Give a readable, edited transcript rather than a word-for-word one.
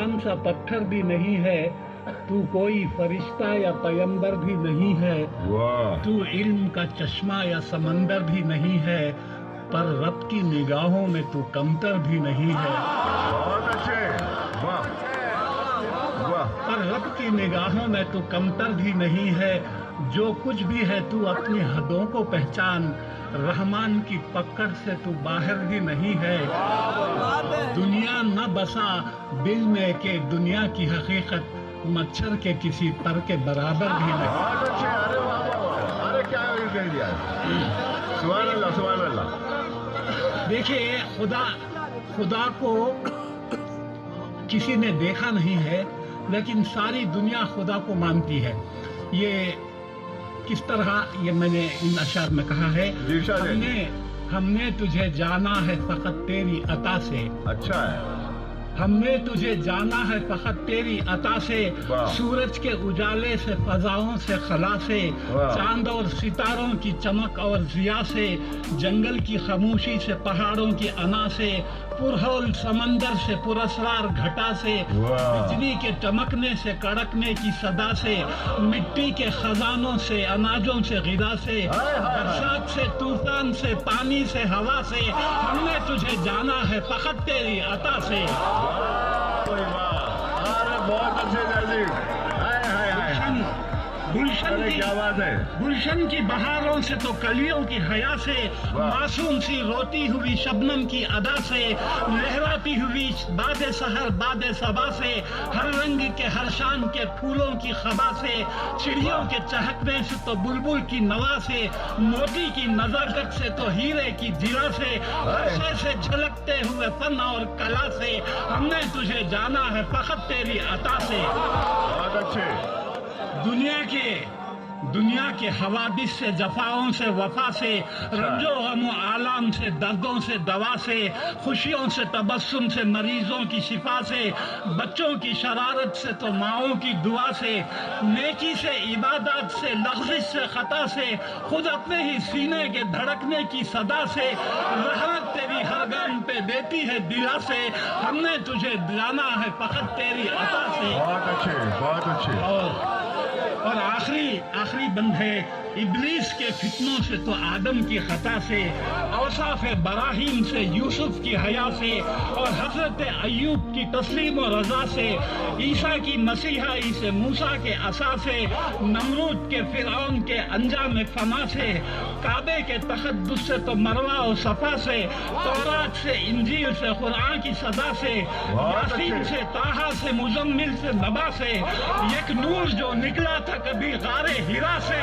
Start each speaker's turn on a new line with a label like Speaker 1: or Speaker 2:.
Speaker 1: آسان سا پتھر بھی نہیں ہے، تو کوئی فرشتہ یا پیمبر بھی نہیں ہے، تو علم کا چشمہ یا سمندر بھی نہیں ہے، پر رب کی نگاہوں میں تو کمتر بھی نہیں ہے۔
Speaker 2: بہت اچھے، واہ واہ،
Speaker 1: پر رب کی نگاہوں میں تو کمتر بھی نہیں ہے، جو کچھ بھی ہے تو اپنی حدوں کو پہچان، رحمان کی پکڑ سے تو باہر بھی نہیں ہے۔ دنیا نہ بسا دل میں کہ دنیا کی حقیقت مچھر کے کسی پر کے برابر بھی نہیں۔
Speaker 2: بہت اچھے، ارے واہ واہ واہ، ارے کیا کہہ دیا ہے، سبحان اللہ سبحان اللہ۔
Speaker 1: دیکھیے، خدا کو کسی نے دیکھا نہیں ہے، لیکن ساری دنیا خدا کو مانتی ہے۔ یہ کس طرح، یہ میں نے ان اشعار میں کہا ہے، ہم نے تجھے جانا ہے فقط تیری عطا سے،
Speaker 2: اچھا ہے،
Speaker 1: ہم نے تجھے جانا ہے فقط تیری عطا سے، سورج کے اجالے سے، فضاؤں سے، خلا سے، چاند اور ستاروں کی چمک اور ضیاء سے، جنگل کی خاموشی سے، پہاڑوں کی انا سے، پرہول سمندر سے، پراسرار گھٹا سے، بجلی کے چمکنے سے، کڑکنے کی صدا سے، مٹی کے خزانوں سے، اناجوں سے، غذا سے، برسات سے، طوفان سے، پانی سے، ہوا سے، ہم نے تجھے جانا ہے فقط تیری عطا سے۔
Speaker 2: بہت اچھے جی،
Speaker 1: گلشن کی بہاروں سے تو کلیوں کی حیا سے، معصوم سی روتی ہوئی شبنم کی ادا سے، لہراتی ہوئی باد سحر باد صبا سے، ہر رنگ کے ہر شان کے پھولوں کی خبا سے، چڑیوں کے چہکنے سے تو بلبل کی نوا سے، موتی کی نزاکت سے تو ہیرے کی جرا سے، عرصے سے جھلکتے ہوئے فن اور کلا سے، ہم نے تجھے جانا ہے فقط تیری عطا سے۔
Speaker 2: بہت اچھے۔
Speaker 1: دنیا کے حوادث سے، جفاؤں سے، وفا سے، رنج و غم و آلام سے، دردوں سے، دوا سے، خوشیوں سے، تبسم سے، مریضوں کی شفا سے، بچوں کی شرارت سے تو ماؤں کی دعا سے، نیکی سے، عبادات سے، لغزش سے، خطا سے، خود اپنے ہی سینے کے دھڑکنے کی صدا سے، رحمت تیری ہر گام پہ دیتی ہے دلا سے، ہم نے تجھے جانا ہے فقط تیری عطا سے۔
Speaker 2: بہت اچھے، بہت اچھے۔
Speaker 1: اور آخری بند ہے، ابلیس کے فتنوں سے تو آدم کی خطا سے، اوصاف براہیم سے، یوسف کی حیا سے، اور حضرت ایوب کی تسلیم و رضا سے، عیسیٰ کی مسیحائی سے، موسیٰ کے عصا سے، نمرود کے فرعون کے انجام فنا سے، کعبے کے تقدس سے تو مروہ و صفا سے، تورات سے، انجیل سے، قرآن کی صدا سے، یاسین سے، طٰہٰ سے، مزمل سے، نبا سے، ایک نور جو نکلا تھا کبھی غار ہرا سے،